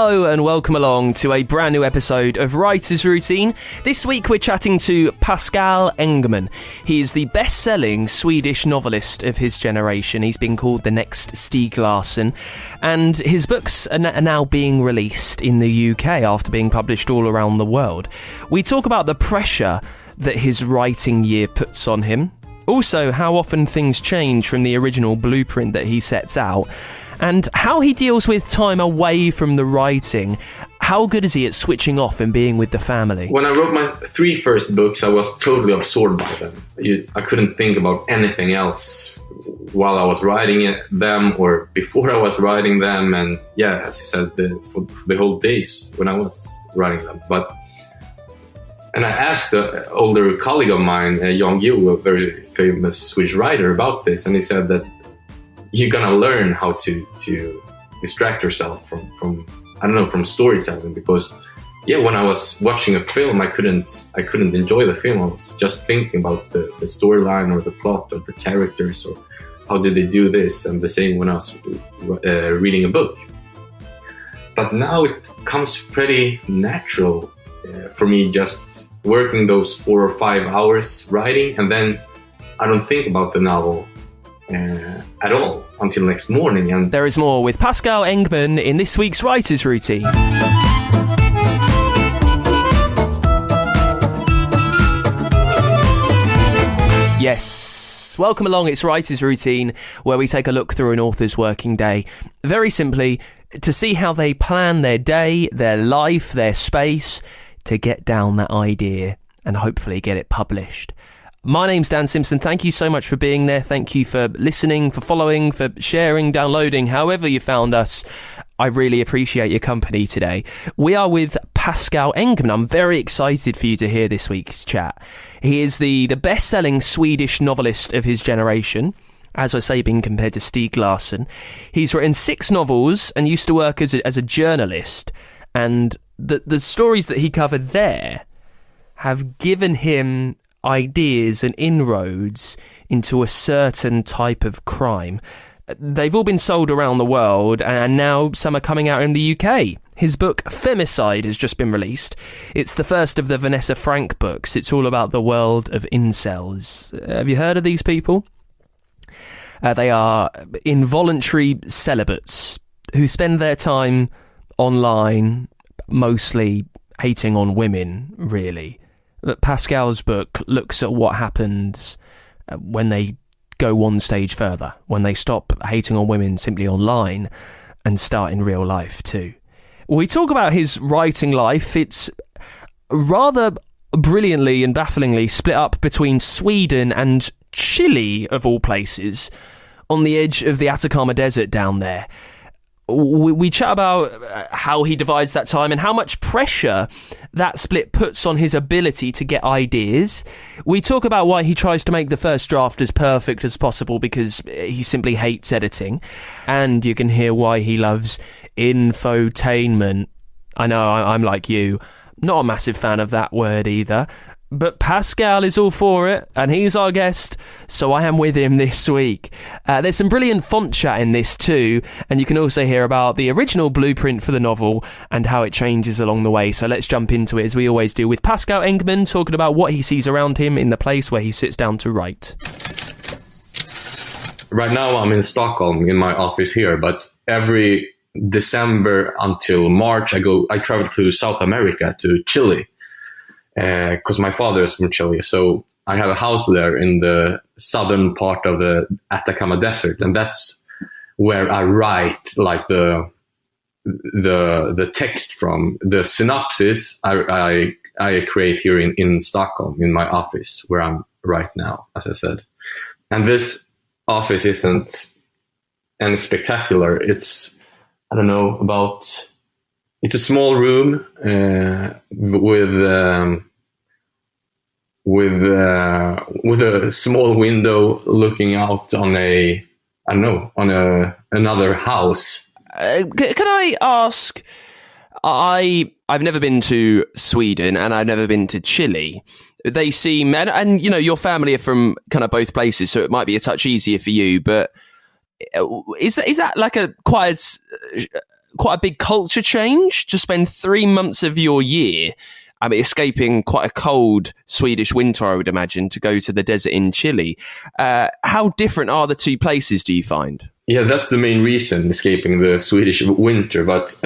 Hello and welcome along to a brand new episode of Writer's Routine. This week we're chatting to Pascal Engman. He is the best-selling Swedish novelist of his generation. He's been called the next Steig Larsson, and his books are now being released in the UK after being published all around the world. We talk about the pressure that his writing year puts on him, also how often things change from the original blueprint that he sets out, and how he deals with time away from the writing. How good is he at switching off and being with the family? When I wrote my 3 first books, I was totally absorbed by them. I couldn't think about anything else while I was writing them or before I was writing them. And yeah, as you said, for the whole days when I was writing them. And I asked an older colleague of mine, Jan Guillou, a very famous Swedish writer, about this. And he said that you're gonna learn how to distract yourself from storytelling, because when I was watching a film, I couldn't enjoy the film. I was just thinking about the storyline or the plot or the characters or how did they do this, and the same when I was reading a book. But now it comes pretty natural for me, just working those 4 or 5 hours writing, and then I don't think about the novel at all until next morning. And there is more with Pascal Engman in this week's Writer's Routine. Yes, welcome along. It's Writer's Routine, where we take a look through an author's working day, very simply to see how they plan their day, their life, their space, to get down that idea and hopefully get it published. My name's Dan Simpson. Thank you so much for being there. Thank you for listening, for following, for sharing, downloading, however you found us. I really appreciate your company today. We are with Pascal Engman. I'm very excited for you to hear this week's chat. He is the best-selling Swedish novelist of his generation, as I say, being compared to Steig Larsson. He's written 6 novels and used to work as a journalist, and the stories that he covered there have given him ideas and inroads into a certain type of crime. They've all been sold around the world, and now some are coming out in the UK. His book Femicide has just been released. It's the first of the Vanessa Frank books. It's all about the world of incels. Have you heard of these people? They are involuntary celebates who spend their time online, mostly hating on women, really. But Pascal's book looks at what happens when they go one stage further, when they stop hating on women simply online and start in real life too. We talk about his writing life. It's rather brilliantly and bafflingly split up between Sweden and Chile, of all places, on the edge of the Atacama Desert down there. We chat about how he divides that time and how much pressure that split puts on his ability to get ideas. We talk about why he tries to make the first draft as perfect as possible because he simply hates editing. And you can hear why he loves infotainment. I know, I'm like you, not a massive fan of that word either. But Pascal is all for it, and he's our guest, so I am with him this week. There's some brilliant font chat in this too, and you can also hear about the original blueprint for the novel and how it changes along the way. So let's jump into it, as we always do, with Pascal Engman talking about what he sees around him in the place where he sits down to write. Right now I'm in Stockholm in my office here, but every December until March I travel to South America, to Chile. Because my father is from Chile, so I have a house there in the southern part of the Atacama Desert, and that's where I write like the text from. The synopsis I create here in Stockholm in my office where I'm right now, as I said. And this office isn't any spectacular. It's it's a small room with a small window looking out on another house. Can I ask? I've never been to Sweden and I've never been to Chile. They seem, and you know, your family are from kind of both places, so it might be a touch easier for you. But is that like quite a big culture change to spend 3 months of your year, I mean, escaping quite a cold Swedish winter, I would imagine, to go to the desert in Chile. How different are the two places, do you find? Yeah, that's the main reason, escaping the Swedish winter. But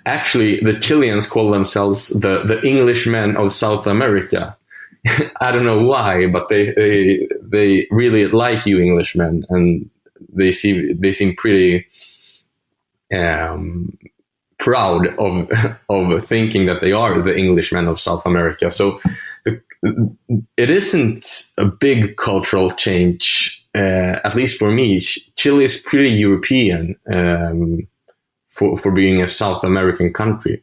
actually, the Chileans call themselves the Englishmen of South America. I don't know why, but they really like you Englishmen, and they seem pretty proud of thinking that they are the Englishmen of South America. So it isn't a big cultural change, at least for me. Chile is pretty European for being a South American country.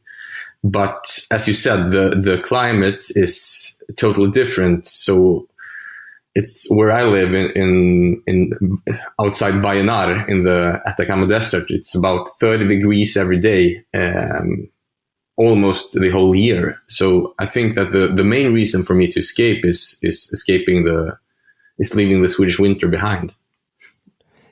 But as you said, the climate is totally different. So it's where I live in outside Vallenar in the Atacama Desert. It's about 30 degrees every day, almost the whole year. So I think that the main reason for me to escape is leaving the Swedish winter behind.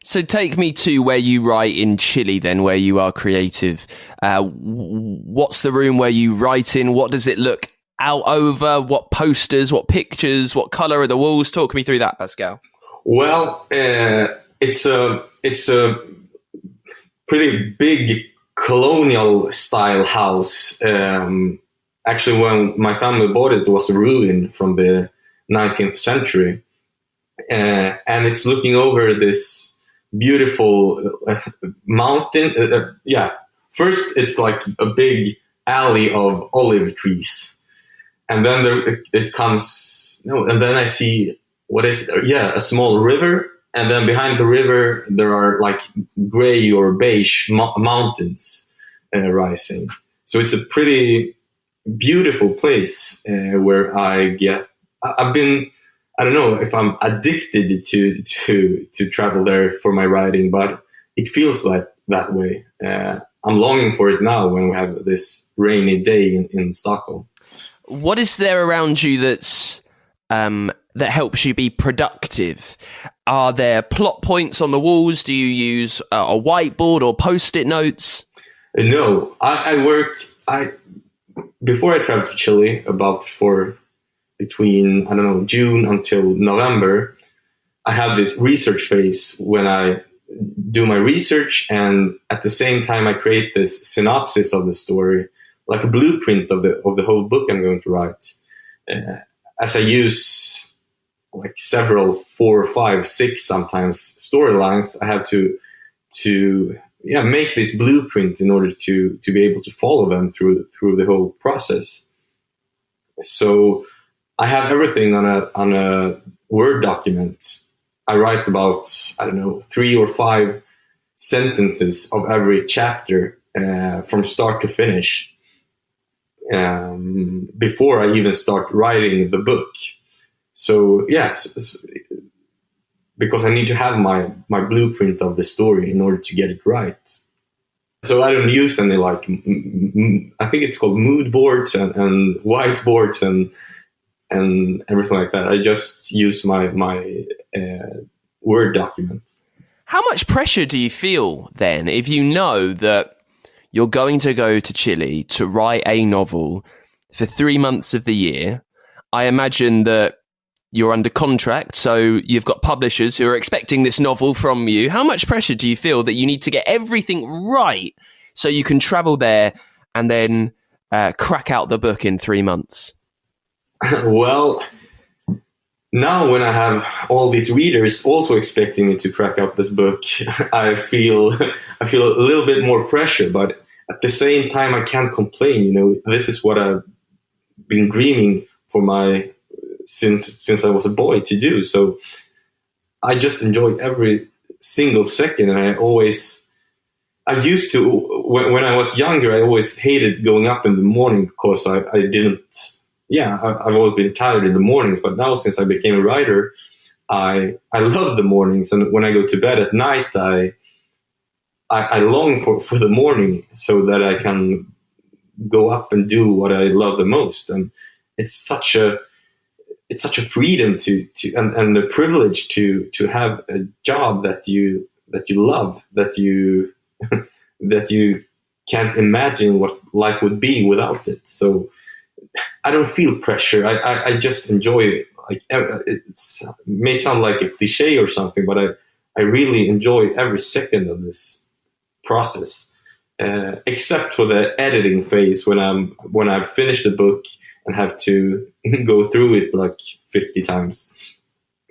So take me to where you write in Chile then, where you are creative. What's the room where you write in? What does it look out over? What posters, what pictures, what colour are the walls? Talk me through that, Pascal. Well, it's a pretty big colonial style house. Actually, when my family bought it was a ruin from the 19th century. And it's looking over this beautiful mountain. First, it's like a big alley of olive trees. And then it comes, and then I see a small river. And then behind the river, there are like gray or beige mountains rising. So it's a pretty beautiful place where I've been, I don't know if I'm addicted to travel there for my writing, but it feels like that way. I'm longing for it now when we have this rainy day in Stockholm. What is there around you that's that helps you be productive? Are there plot points on the walls? Do you use a whiteboard or post-it notes? No, before I traveled to Chile, between, I don't know, June until November, I have this research phase when I do my research, and at the same time I create this synopsis of the story, like a blueprint of the whole book I'm going to write. As I use like several 4, 5, 6 sometimes storylines, I have to make this blueprint in order to be able to follow them through the whole process. So I have everything on a Word document. I write about, I don't know, 3 or 5 sentences of every chapter from start to finish before I even start writing the book. So yes, because I need to have my blueprint of the story in order to get it right. So I don't use any I think it's called mood boards and whiteboards and everything like that. I just use my Word document. How much pressure do you feel then if you know that you're going to go to Chile to write a novel for 3 months of the year? I imagine that you're under contract, so you've got publishers who are expecting this novel from you. How much pressure do you feel that you need to get everything right so you can travel there and then crack out the book in 3 months? Well, now when I have all these readers also expecting me to crack out this book, I feel a little bit more pressure, but at the same time I can't complain. This is what I've been dreaming for since I was a boy to do. So I just enjoy every single second, and I used to, when I was younger, I always hated going up in the morning because I've always been tired in the mornings. But now, since I became a writer, I love the mornings. And when I go to bed at night, I long for the morning so that I can go up and do what I love the most. And it's such a freedom and a privilege to have a job that you love, that you can't imagine what life would be without it. So I don't feel pressure. I just enjoy it. Like, it may sound like a cliche or something, but I really enjoy every second of this process, except for the editing phase when I've finished the book and have to go through it like 50 times.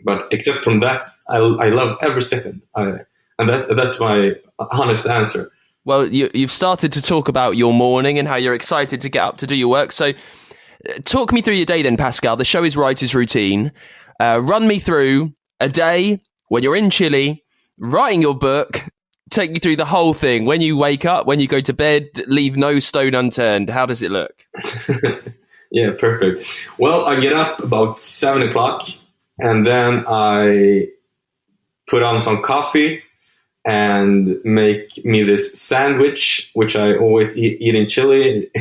But except from that, I love every second. And that's my honest answer. Well, you've started to talk about your morning and how you're excited to get up to do your work. So talk me through your day then, Pascal. The show is Writer's Routine. Run me through a day when you're in Chile, writing your book. Take me through the whole thing. When you wake up, when you go to bed, leave no stone unturned. How does it look? Yeah, perfect. Well, I get up about 7 o'clock, and then I put on some coffee and make me this sandwich, which I always eat in Chile.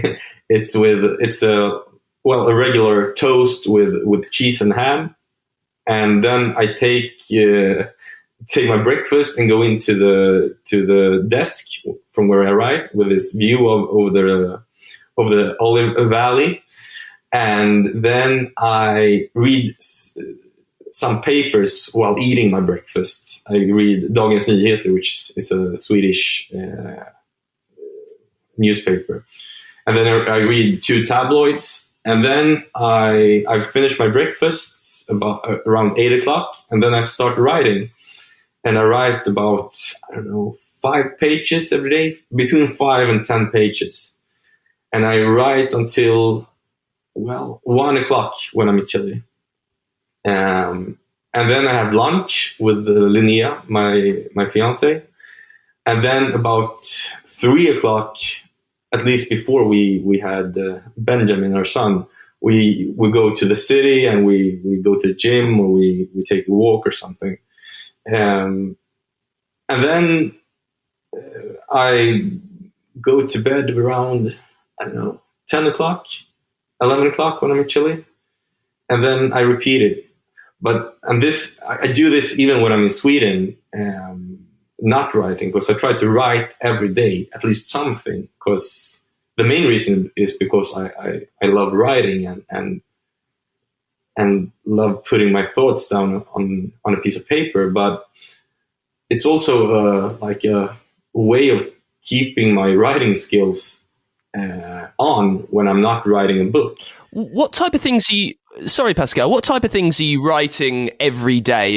It's a regular toast with cheese and ham, and then I take my breakfast and go into the desk from where I write, with this view over the Olive Valley, and then I read some papers while eating my breakfast. I read Dagens Nyheter, which is a Swedish newspaper, and then I read 2 tabloids. And then I finish my breakfast around 8 o'clock, and then I start writing. And I write about, 5 pages every day, between 5 and 10 pages. And I write until, 1 o'clock when I'm in Chile. And then I have lunch with Linnea, my fiance. And then about 3 o'clock, at least before we had Benjamin, our son, we go to the city and we go to the gym, or we take a walk or something. And then I go to bed around, 10 o'clock, 11 o'clock when I'm in Chile. And then I repeat it. I do this even when I'm in Sweden, not writing, because I try to write every day, at least something, because the main reason is because I love writing and love putting my thoughts down on a piece of paper. But it's also like a way of keeping my writing skills on when I'm not writing a book. What type of things sorry, Pascal, what type of things are you writing every day?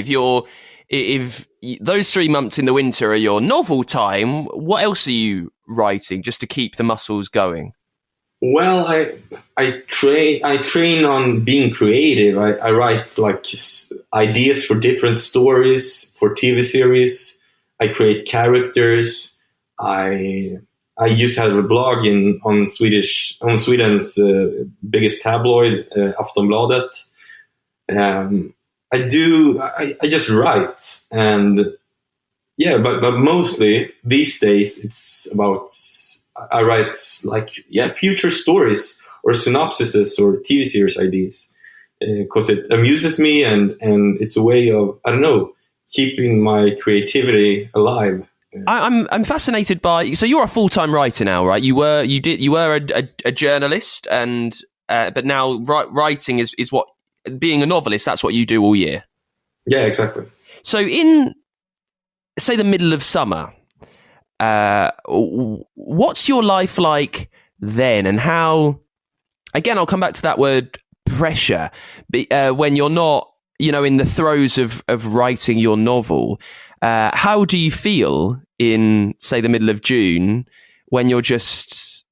If those 3 months in the winter are your novel time, what else are you writing just to keep the muscles going? Well, I train on being creative. I write like ideas for different stories, for TV series. I create characters. I used to have a blog on Sweden's biggest tabloid, Aftonbladet. I just write, and but mostly these days it's about, I write future stories or synopsises or TV series ideas, because it amuses me and it's a way of, keeping my creativity alive. I'm fascinated by, so you're a full-time writer now, right? You were a journalist, and but now writing is what, being a novelist, that's what you do all year. Yeah, exactly. So in, say, the middle of summer, what's your life like then, and how, again, I'll come back to that word pressure, when you're not, in the throes of writing your novel, how do you feel in, say, the middle of June, when you're just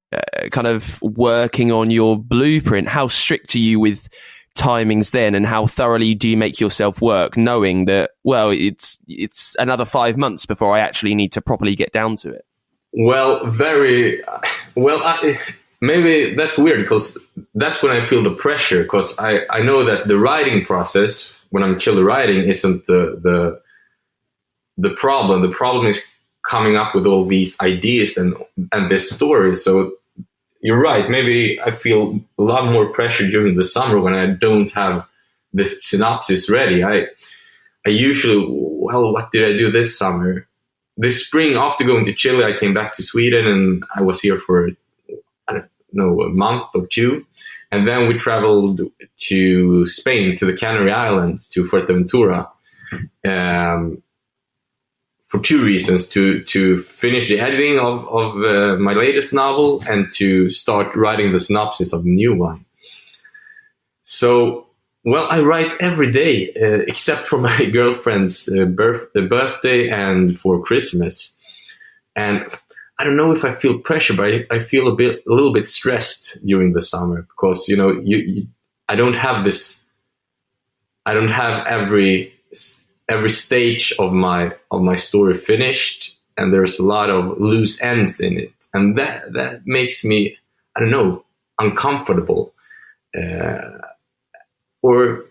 kind of working on your blueprint? How strict are you with timings then, and how thoroughly do you make yourself work, knowing that, it's another 5 months before I actually need to properly get down to it? Well, maybe that's weird, because that's when I feel the pressure, because I know that the writing process, when I'm chill writing, isn't the problem. The problem is coming up with all these ideas and this story. So you're right. Maybe I feel a lot more pressure during the summer when I don't have this synopsis ready. I usually, what did I do this summer? this spring, after going to Chile, I came back to Sweden, and I was here for, I don't know, a month or two. And then we traveled to Spain, to the Canary Islands, to Fuerteventura, for two reasons: to finish the editing of my latest novel, and to start writing the synopsis of the new one. So, well, I write every day, except for my girlfriend's birthday and for Christmas. And I don't know if I feel pressure, but I feel a little bit stressed during the summer, because, you know, I don't have every stage of my story finished, and there's a lot of loose ends in it, and that makes me, I don't know, uncomfortable. Or,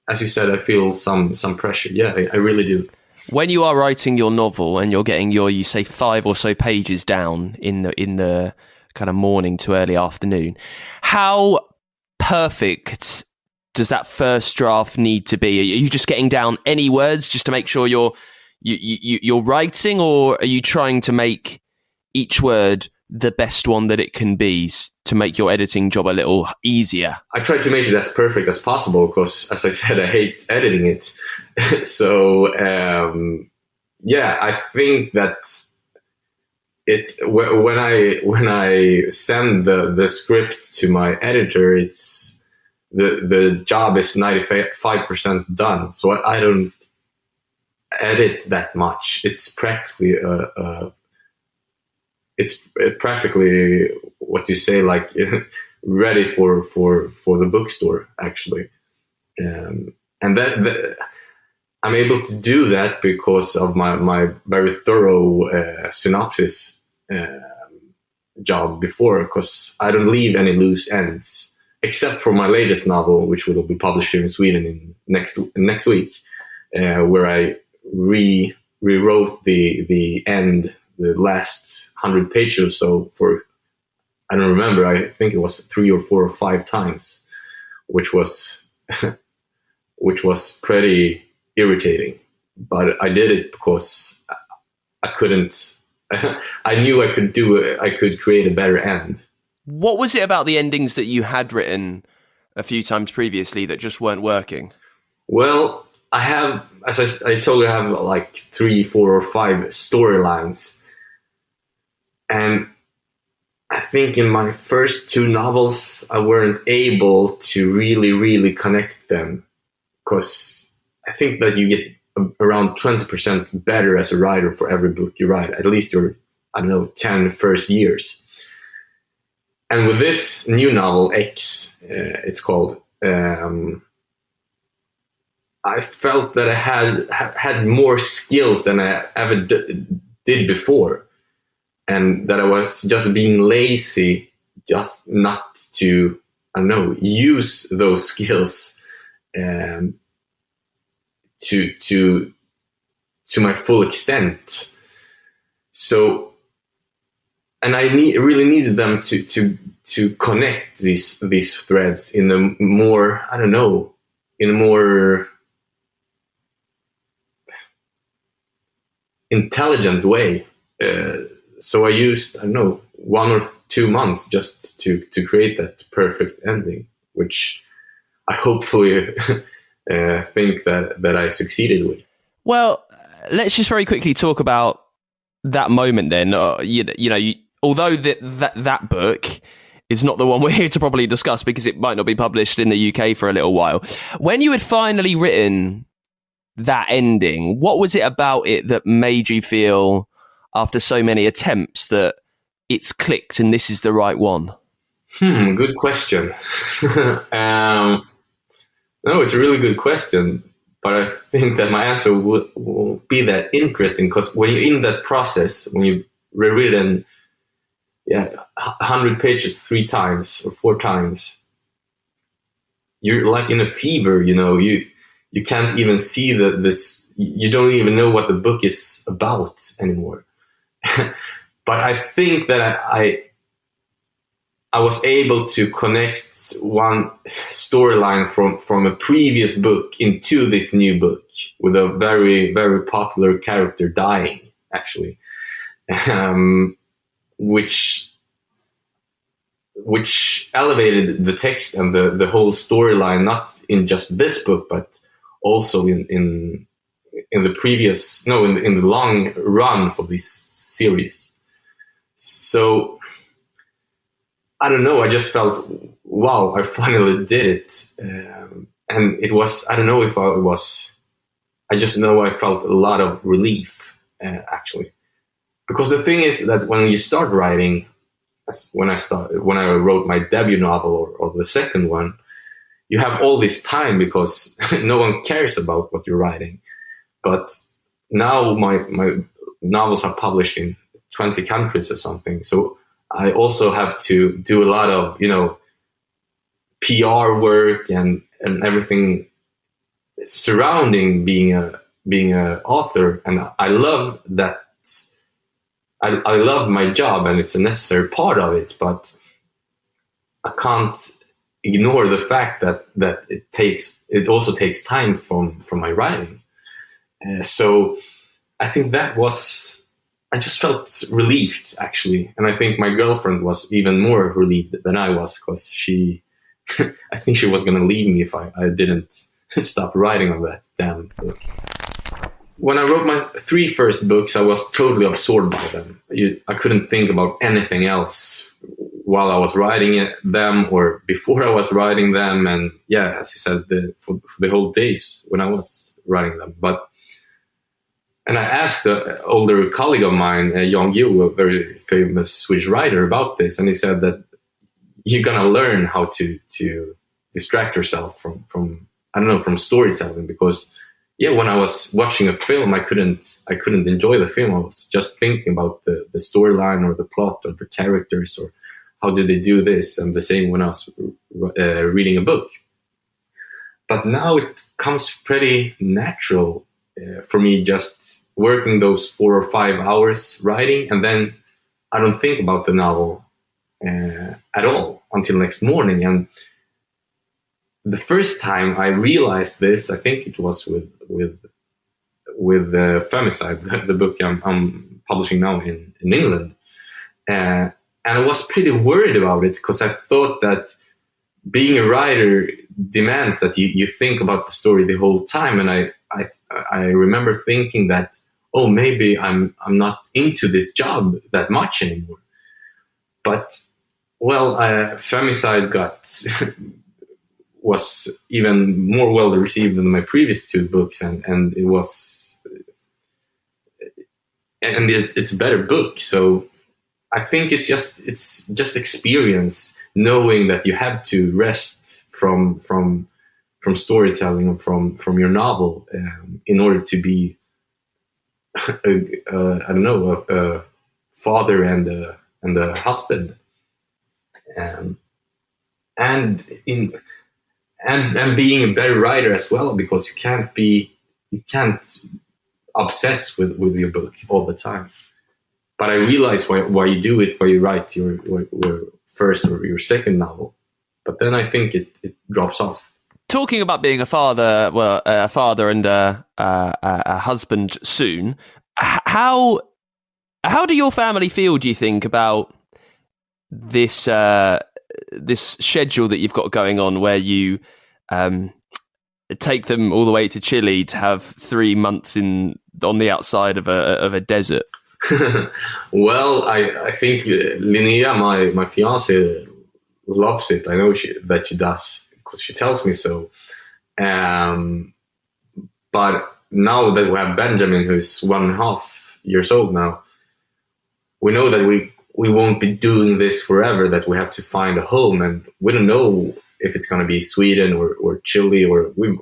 as you said, I feel some pressure. Yeah, I really do. When you are writing your novel and you're getting you say 5 or so pages down in the kind of morning to early afternoon, how perfect does that first draft need to be? Are you just getting down any words just to make sure you're writing, or are you trying to make each word the best one that it can be to make your editing job a little easier? I try to make it as perfect as possible, because, as I said, I hate editing it. So, yeah, I think that when I send the script to my editor, it's the job is 95% done. So I don't edit that much. It's practically what you say, like ready for the bookstore, actually. And that I'm able to do that because of my very thorough synopsis job before, because I don't leave any loose ends, except for my latest novel, which will be published here in Sweden in next week, where I rewrote the end, the last 100 pages or so, for, I don't remember, I think it was 3 or 4 or 5 times, which was pretty irritating. But I did it because I couldn't. I knew I could do it. I could create a better end. What was it about the endings that you had written a few times previously that just weren't working? Well, I have, as I told you, I have like 3, 4, or 5 storylines. And I think in my first 2 novels, I weren't able to really, really connect them, because I think that you get around 20% better as a writer for every book you write, at least your, 10 first years. And with this new novel, X, it's called, I felt that I had more skills than I ever did before. And that I was just being lazy, just not to, use those skills to my full extent. So, and I really needed them to connect these threads in a more, in a more intelligent way. So I used, 1 or 2 months just to create that perfect ending, which I hopefully think that I succeeded with. Well, let's just very quickly talk about that moment then. Although that book is not the one we're here to probably discuss, because it might not be published in the UK for a little while. When you had finally written that ending, what was it about it that made you feel, after so many attempts, that it's clicked and this is the right one? Good question. No, it's a really good question. But I think that my answer will be that interesting, because when you're in that process, when you've rewritten 100 pages 3 times or 4 times, you're like in a fever, you can't even see this, you don't even know what the book is about anymore. But I think that I was able to connect one storyline from a previous book into this new book, with a very, very popular character dying, actually, um, which elevated the text and the whole storyline, not in just this book, but also in the long run for this series. So I don't know, I just felt, wow, I finally did it. And it was, I don't know if I just know I felt a lot of relief, actually. Because the thing is that when you start writing, when I wrote my debut novel or the second one, you have all this time because no one cares about what you're writing. But now my novels are published in 20 countries or something. So I also have to do a lot of, PR work and everything surrounding being a author. And I love that. I love my job and it's a necessary part of it, but I can't ignore the fact that it also takes time from my writing. So I think I just felt relieved, actually. And I think my girlfriend was even more relieved than I was, because I think she was going to leave me if I didn't stop writing on that damn book. When I wrote my 3 first books, I was totally absorbed by them. I couldn't think about anything else while I was writing them or before I was writing them. And yeah, as you said, for the whole days when I was writing them. And I asked an older colleague of mine, Jan Yu, a very famous Swedish writer, about this. And he said that you're going to learn how to distract yourself from storytelling, because when I was watching a film, I couldn't enjoy the film. I was just thinking about the storyline or the plot or the characters or how did they do this, and the same when I was reading a book. But now it comes pretty natural for me, just working those 4 or 5 hours writing, and then I don't think about the novel at all until next morning. And the first time I realized this, I think it was with Femicide, the book I'm publishing now in England. And I was pretty worried about it, because I thought that being a writer demands that you think about the story the whole time. And I remember thinking that, oh, maybe I'm not into this job that much anymore. But, well, Femicide was even more well received than my previous 2 books, and it's a better book. So I think it's just experience, knowing that you have to rest from storytelling or from your novel in order to be a father and a husband, and being a better writer as well, because you can't obsess with your book all the time. But I realize why you do it, why you write your first or your second novel. But then I think it drops off. Talking about being a father, and a husband soon, how do your family feel, do you think, about this schedule that you've got going on, where you take them all the way to Chile to have 3 months on the outside of a desert? Well, I think Linnea, my fiance, loves it. I know that she does, because she tells me so. But now that we have Benjamin, who's 1.5 years old now, we know that we won't be doing this forever, that we have to find a home. And we don't know if it's going to be Sweden or Chile, or we've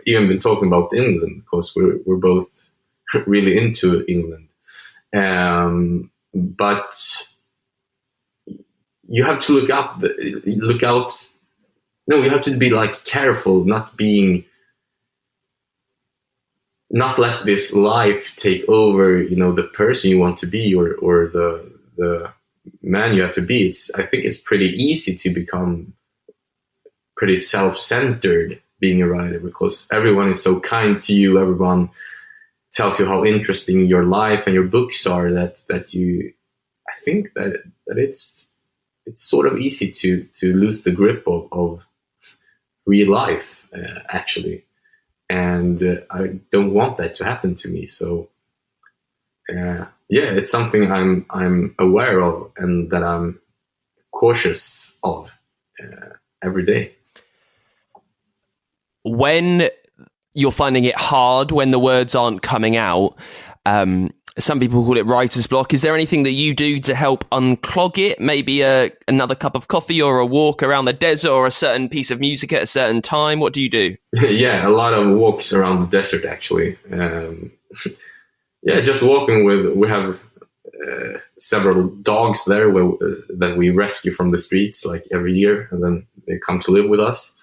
even been talking about England, because we're both really into England. But you have to look out. No, you have to be careful, not let this life take over, the person you want to be, or the man you have to be. I think it's pretty easy to become pretty self-centered being a writer, because everyone is so kind to you. Everyone tells you how interesting your life and your books are, that you, I think that it's sort of easy to lose the grip of real life, actually. And I don't want that to happen to me. So it's something I'm aware of and that I'm cautious of every day. When you're finding it hard, when the words aren't coming out, some people call it writer's block. Is there anything that you do to help unclog it? Maybe another cup of coffee or a walk around the desert or a certain piece of music at a certain time? What do you do? Yeah, a lot of walks around the desert, actually. Just walking we have several dogs there that we rescue from the streets like every year, and then they come to live with us.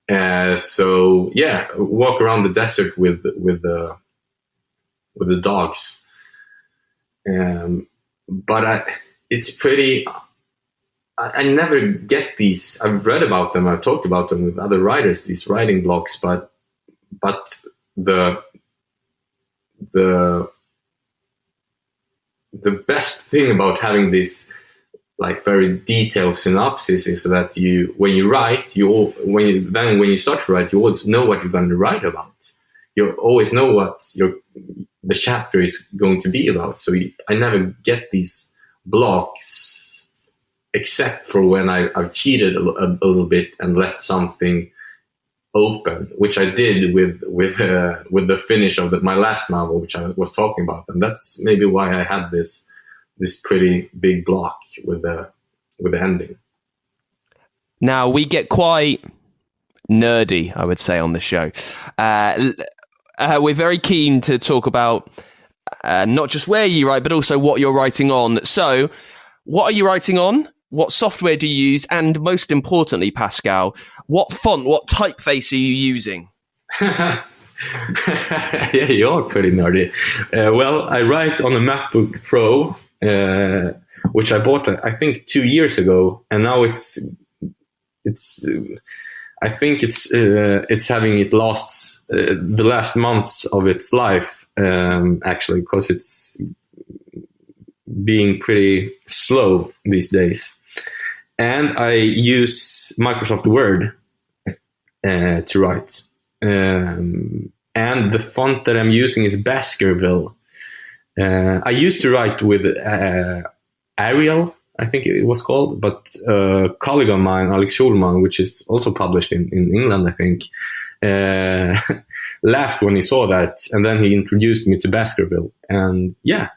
Walk around the desert with the dogs. But it's pretty. I never get these. I've read about them. I've talked about them with other writers. These writing blogs, but the best thing about having this like very detailed synopsis is that when you when you start to write, you always know what you're going to write about. You always know what the chapter is going to be about. So I never get these blocks, except for when I've cheated a little bit and left something open, which I did with the finish of my last novel, which I was talking about, and that's maybe why I had this pretty big block with the ending. Now we get quite nerdy, I would say, on the show. We're very keen to talk about not just where you write, but also what you're writing on. So, what are you writing on? What software do you use? And most importantly, Pascal, what font, what typeface are you using? Yeah, you are pretty nerdy. Well, I write on a MacBook Pro, which I bought, I think, 2 years ago, and now it's. I think it's having it lost the last months of its life, actually, because it's being pretty slow these days. And I use Microsoft Word to write. And the font that I'm using is Baskerville. I used to write with Arial, I think it was called, but a colleague of mine, Alex Schulman, which is also published in England, I think, laughed when he saw that, and then he introduced me to Baskerville, and yeah,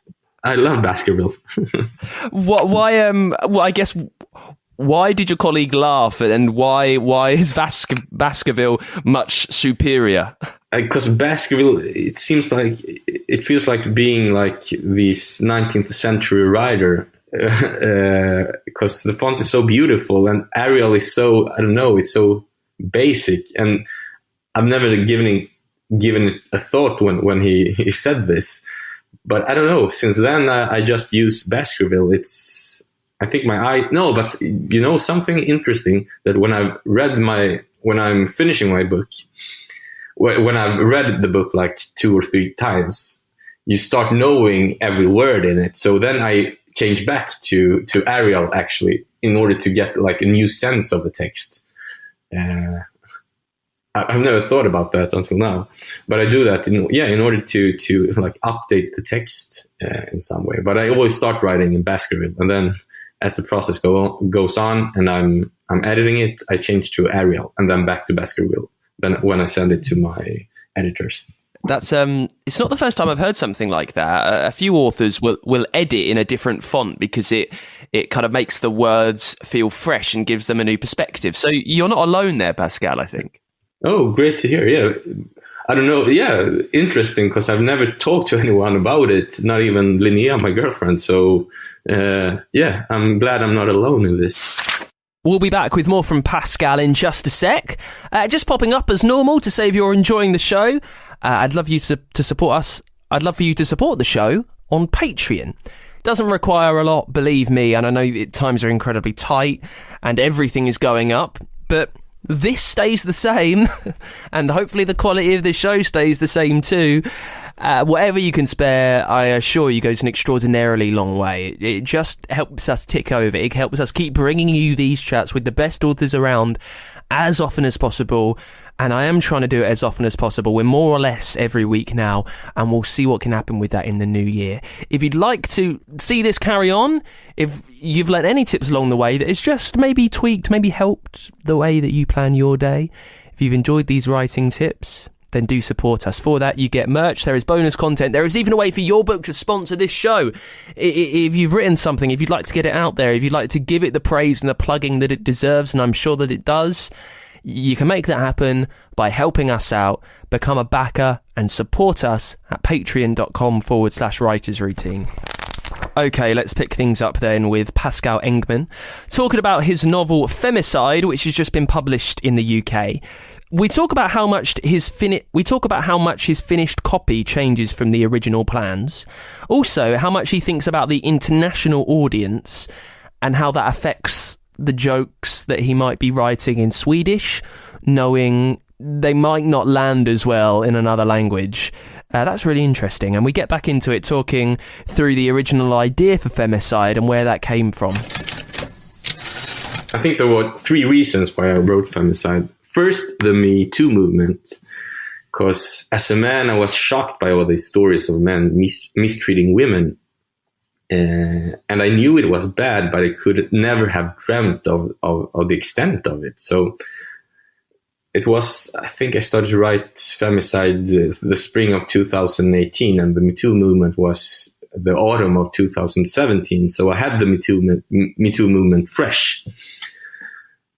I love Baskerville. Why did your colleague laugh, and why is Baskerville much superior? Because Baskerville, it feels like being like this 19th century writer. Because the font is so beautiful, and Arial is so, I don't know, it's so basic, and I've never given it a thought when he said this, but I don't know, since then I just use Baskerville. It's, I think but you know, something interesting, that when I'm finishing my book, when I've read the book like 2 or 3 times, you start knowing every word in it, so then I change back to Arial, actually, in order to get like a new sense of the text. I've never thought about that until now, but I do that in order to like update the text in some way. But I always start writing in Baskerville, and then as the process goes on and I'm editing it, I change to Arial, and then back to Baskerville. Then when I send it to my editors. That's it's not the first time I've heard something like that. A few authors will edit in a different font because it kind of makes the words feel fresh and gives them a new perspective. So you're not alone there, Pascal, I think. Oh, great to hear. Yeah. I don't know. Yeah, interesting, because I've never talked to anyone about it, not even Linnea, my girlfriend. So yeah, I'm glad I'm not alone in this. We'll be back with more from Pascal in just a sec. Just popping up as normal to say if you're enjoying the show, I'd love you to support us. I'd love for you to support the show on Patreon. Doesn't require a lot, believe me, and I know times are incredibly tight and everything is going up, but this stays the same, and hopefully the quality of the show stays the same too. Whatever you can spare, I assure you, goes an extraordinarily long way. It just helps us tick over. It helps us keep bringing you these chats with the best authors around as often as possible. And I am trying to do it as often as possible. We're more or less every week now, and we'll see what can happen with that in the new year. If you'd like to see this carry on, if you've learned any tips along the way that it's just maybe tweaked, maybe helped the way that you plan your day, if you've enjoyed these writing tips, then do support us. For that, you get merch, there is bonus content, there is even a way for your book to sponsor this show. If you've written something, if you'd like to get it out there, if you'd like to give it the praise and the plugging that it deserves, and I'm sure that it does, you can make that happen by helping us out. Become a backer and support us at patreon.com/writersroutine. Okay, let's pick things up then with Pascal Engman talking about his novel Femicide, which has just been published in the UK. We talk about how much his finished copy changes from the original plans. Also, how much he thinks about the international audience and how that affects the jokes that he might be writing in Swedish, knowing they might not land as well in another language. That's really interesting, and we get back into it talking through the original idea for Femicide and where that came from. I think there were 3 reasons why I wrote Femicide. First, the Me Too movement, because as a man I was shocked by all these stories of men mistreating women. And I knew it was bad, but I could never have dreamt of the extent of it. So it was, I think I started to write Femicide the spring of 2018, and the Me Too movement was the autumn of 2017. So I had the Me Too movement fresh.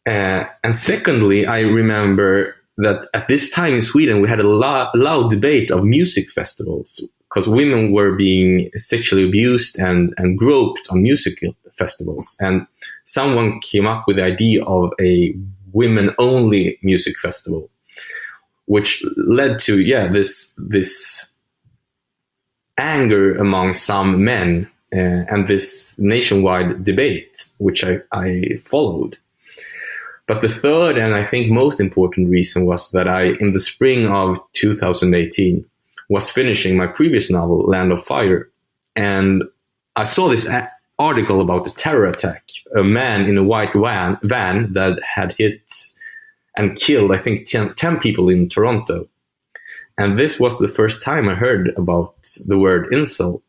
And secondly, I remember that at this time in Sweden, we had a loud debate of music festivals, because women were being sexually abused and groped on music festivals. And someone came up with the idea of a women-only music festival, which led to, this anger among some men and this nationwide debate, which I followed. But the third, and I think most important reason, was that I, in the spring of 2018, was finishing my previous novel, Land of Fire, and I saw this article about the terror attack, a man in a white van that had hit and killed, I think, 10 people in Toronto. And this was the first time I heard about the word incel.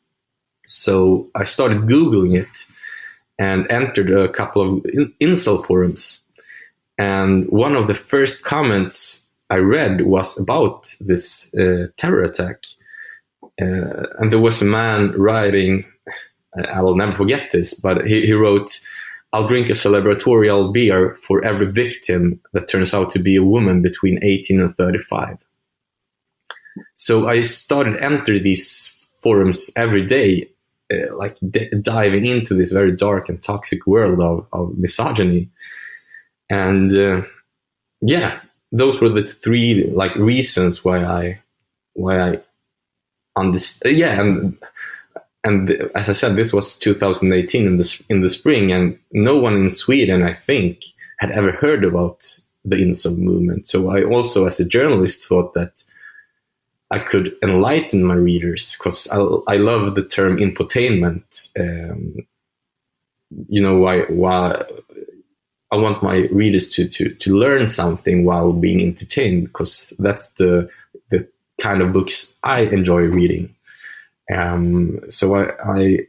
So I started Googling it and entered a couple of incel forums. And one of the first comments I read was about this terror attack. And there was a man writing, I will never forget this, but he wrote, "I'll drink a celebratorial beer for every victim that turns out to be a woman between 18 and 35. So I started entering these forums every day, diving into this very dark and toxic world of misogyny. And those were the 3 reasons why I understood. And as I said, this was 2018 in the spring, and no one in Sweden, I think, had ever heard about the incel movement. So I also, as a journalist, thought that I could enlighten my readers, because I love the term infotainment. Why I want my readers to learn something while being entertained, because that's the kind of books I enjoy reading. So I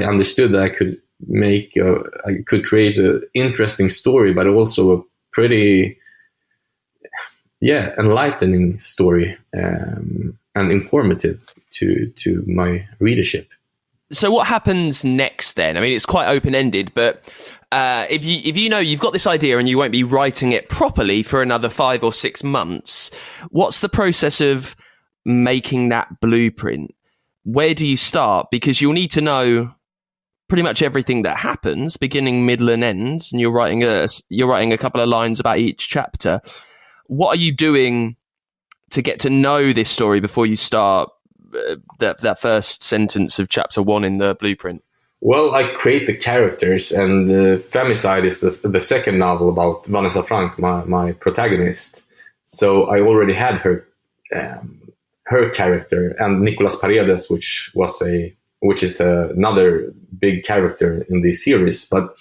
understood that I could create an interesting story, but also a pretty enlightening story and informative to my readership. So what happens next then? I mean, it's quite open-ended, but if you know you've got this idea and you won't be writing it properly for another 5 or 6 months, what's the process of making that blueprint? Where do you start? Because you'll need to know pretty much everything that happens, beginning, middle, and end, and you're writing a couple of lines about each chapter. What are you doing to get to know this story before you start that first sentence of chapter 1 in the blueprint? Well, I create the characters, and Femicide is the second novel about Vanessa Frank, my protagonist. So I already had her her character, and Nicolas Paredes, which is another big character in this series. But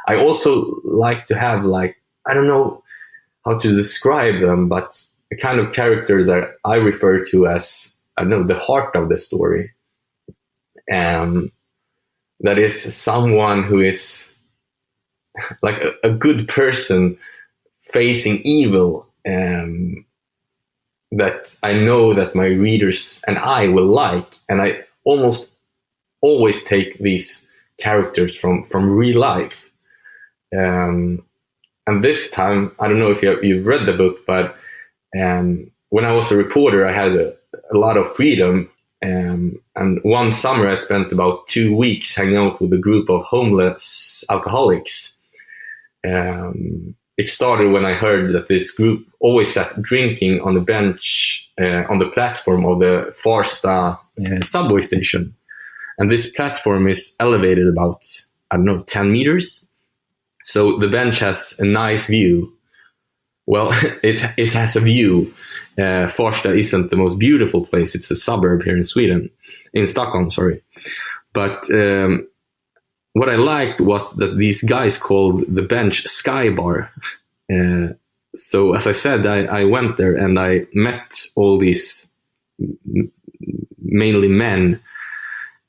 I also like to have, like, I don't know how to describe them, but a kind of character that I refer to as, I don't know, the heart of the story. That is someone who is like a good person facing evil, that I know that my readers and I will like. And I almost always take these characters from real life. And this time, I don't know if you've read the book, but when I was a reporter, I had a lot of freedom. And one summer, I spent about 2 weeks hanging out with a group of homeless alcoholics. It started when I heard that this group always sat drinking on the bench on the platform of the Farsta subway station. And this platform is elevated about, I don't know, 10 meters. So the bench has a nice view. Well, it has a view. Farsta isn't the most beautiful place. It's a suburb here in Sweden, in Stockholm, sorry. But what I liked was that these guys called the bench Sky Bar. So as I said, I went there and I met all these mainly men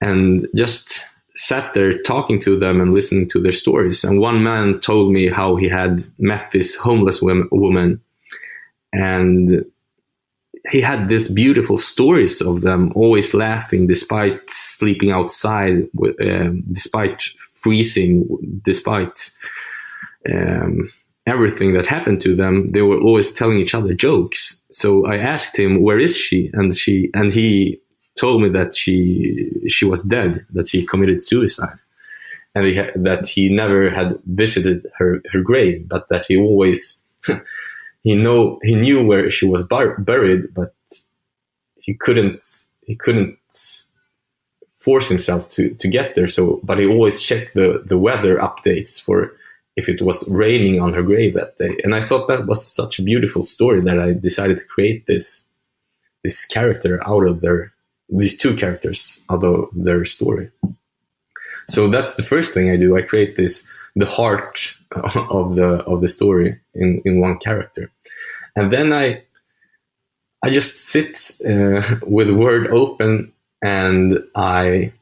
and just sat there talking to them and listening to their stories. And one man told me how he had met this homeless woman, and he had these beautiful stories of them always laughing despite sleeping outside, despite freezing, despite everything that happened to them. They were always telling each other jokes. So I asked him, where is she? And he told me that she was dead, that she committed suicide, and that he never had visited her grave, but that he always he knew where she was buried, but he couldn't force himself to get there. So, but he always checked the weather updates for if it was raining on her grave that day. And I thought that was such a beautiful story that I decided to create this character out of these two characters out of their story. So that's the first thing I do. I create the heart of the story in one character. And then I just sit with Word open and I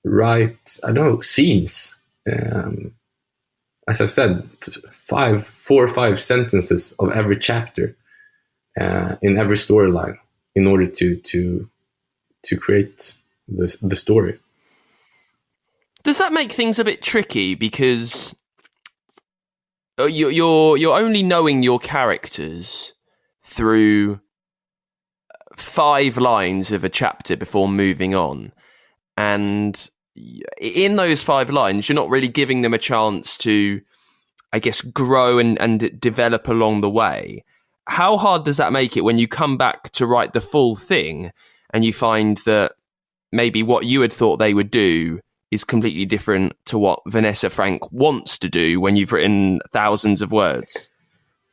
write, I don't know, scenes. As I said, 4 or 5 sentences of every chapter in every storyline in order to create the story. Does that make things a bit tricky because you're only knowing your characters through 5 lines of a chapter before moving on, and in those 5 lines you're not really giving them a chance to, I guess, grow and develop along the way? How hard does that make it when you come back to write the full thing and you find that maybe what you had thought they would do is completely different to what Vanessa Frank wants to do when you've written thousands of words?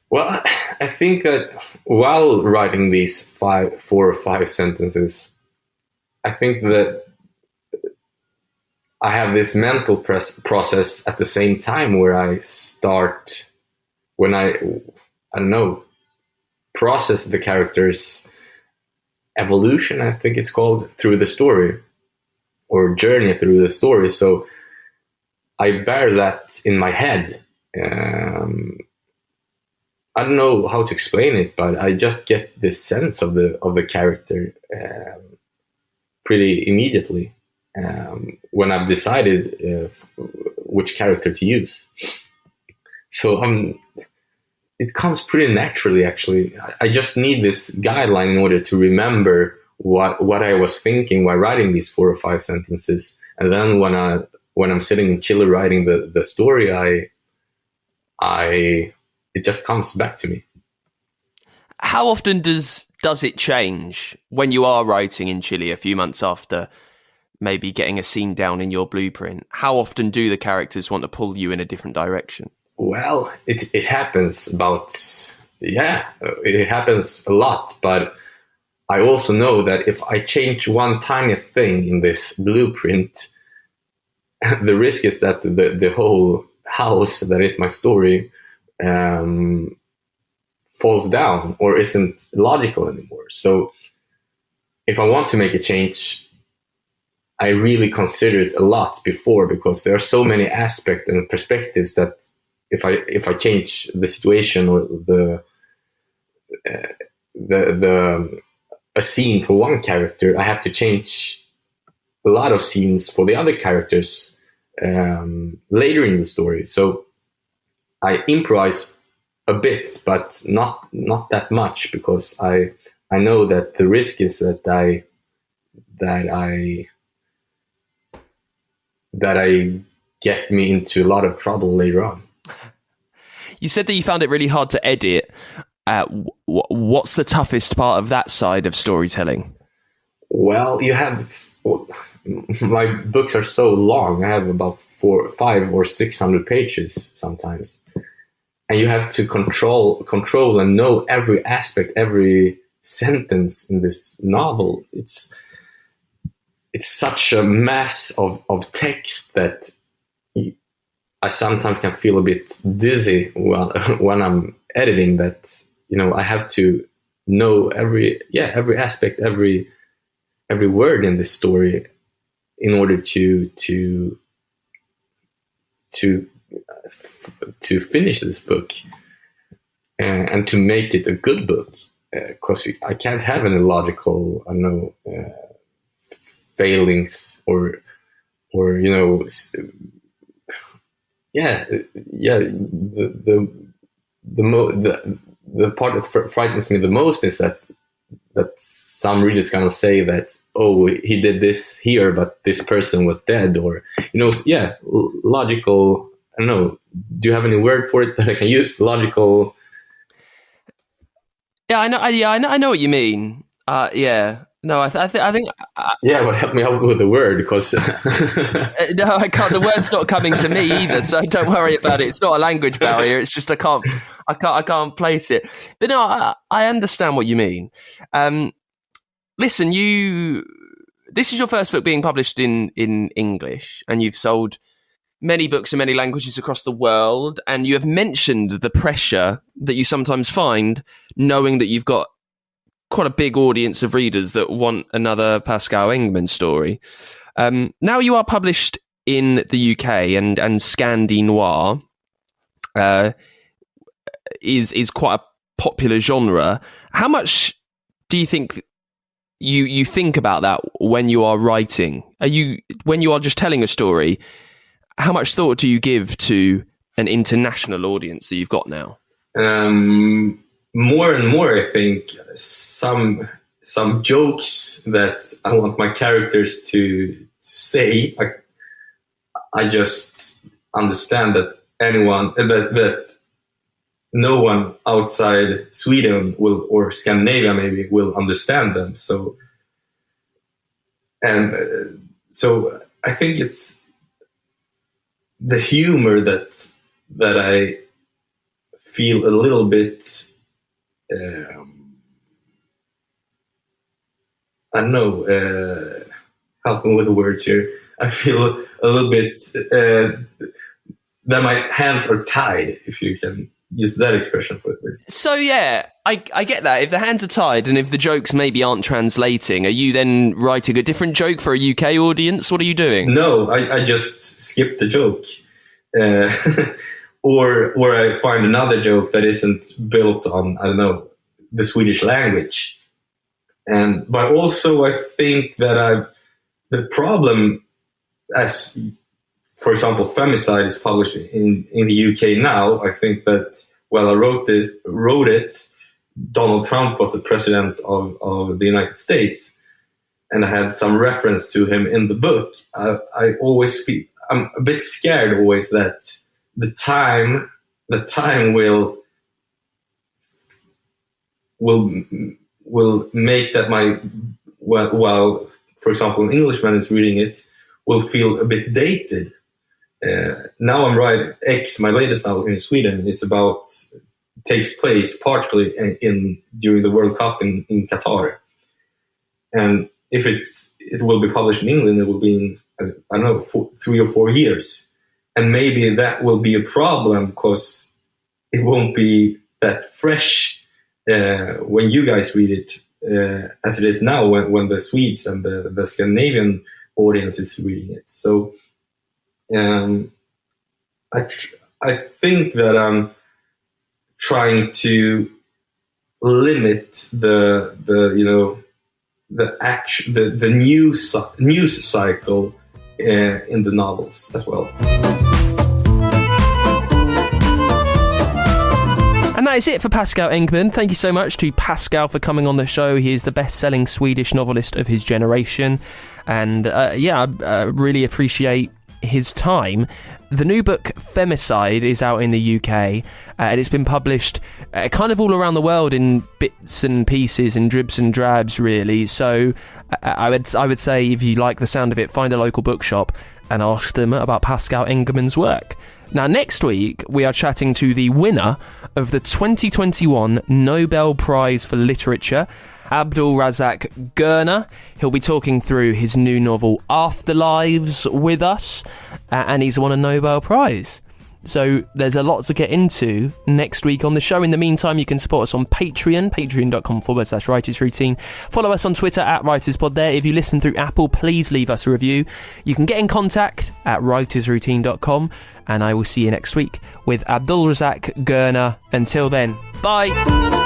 Well, I think that while writing these 4 or 5 sentences, I think that I have this mental process at the same time where I start, when I don't know, process the character's evolution, I think it's called, through the story, or journey through the story. So I bear that in my head. I don't know how to explain it, but I just get this sense of the character pretty immediately when I've decided which character to use. So it comes pretty naturally, actually. I just need this guideline in order to remember what I was thinking while writing these 4 or 5 sentences. And then when I'm sitting in Chile writing the story, it just comes back to me. How often does it change when you are writing in Chile a few months after maybe getting a scene down in your blueprint? How often do the characters want to pull you in a different direction? Well, it happens it happens a lot, but I also know that if I change one tiny thing in this blueprint, the risk is that the whole house that is my story falls down or isn't logical anymore. So if I want to make a change, I really consider it a lot before, because there are so many aspects and perspectives that if I change the situation or a scene for one character, I have to change a lot of scenes for the other characters later in the story. So I improvise a bit, but not that much, because I know that the risk is that I get me into a lot of trouble later on. You said that you found it really hard to edit. What's the toughest part of that side of storytelling? Well, my books are so long. I have about 500 or 600 pages sometimes. And you have to control and know every aspect, every sentence in this novel. It's such a mass of text that I sometimes can feel a bit dizzy when I'm editing. That I have to know every aspect, every word in this story in order to finish this book and to make it a good book. Because I can't have any logical, failings or the part that frightens me the most is that some readers gonna say that, oh, he did this here, but this person was dead, or logical. I don't know. Do you have any word for it that I can use? Logical. Yeah, I know. I know what you mean. Yeah. No, I think. Yeah, but help me out with the word, because no, I can't. The word's not coming to me either, so don't worry about it. It's not a language barrier. It's just I can't place it. But no, I understand what you mean. Listen, this is your first book being published in English, and you've sold many books in many languages across the world, and you have mentioned the pressure that you sometimes find knowing that you've got quite a big audience of readers that want another Pascal Engman story. Now you are published in the UK, and Scandi Noir is quite a popular genre. How much do you think you think about that when you are writing? When you are just telling a story, how much thought do you give to an international audience that you've got now? More and more, I think some jokes that I want my characters to say, I just understand that that no one outside Sweden or Scandinavia maybe will understand them. So I think it's the humor that I feel a little bit. I don't know, help me with the words here. I feel a little bit that my hands are tied, if you can use that expression for this. So yeah, I get that. If the hands are tied and if the jokes maybe aren't translating, are you then writing a different joke for a UK audience? What are you doing? No, I just skip the joke. Or I find another joke that isn't built on, I don't know, the Swedish language. But also I think that the problem, as for example, Femicide is published in the UK now. I think that while I wrote it, Donald Trump was the president of the United States, and I had some reference to him in the book. I always feel, I'm a bit scared always that the time will make that while for example an Englishman is reading it will feel a bit dated. Now I'm writing X, my latest novel in Sweden, takes place partially during the World Cup in Qatar, And if it will be published in England, it will be in, I don't know, 3 or 4 years. And maybe that will be a problem because it won't be that fresh when you guys read it as it is now when the Swedes and the Scandinavian audience is reading it. So I think that I'm trying to limit the news cycle in the novels as well. And that is it for Pascal Engman. Thank you so much to Pascal for coming on the show. He is the best-selling Swedish novelist of his generation. And I really appreciate his time. The new book Femicide is out in the UK, and it's been published kind of all around the world in bits and pieces and dribs and drabs, really. So I would say, if you like the sound of it, find a local bookshop and ask them about Pascal Engman's work. Now, next week, we are chatting to the winner of the 2021 Nobel Prize for Literature, Abdulrazak Gurna. He'll be talking through his new novel Afterlives with us, and he's won a Nobel Prize. So there's a lot to get into next week on the show. In the meantime, you can support us on Patreon, patreon.com/writersroutine. Follow us on Twitter @WritersPod there. If you listen through Apple, please leave us a review. You can get in contact at writersroutine.com, and I will see you next week with Abdulrazak Gurna. Until then, bye!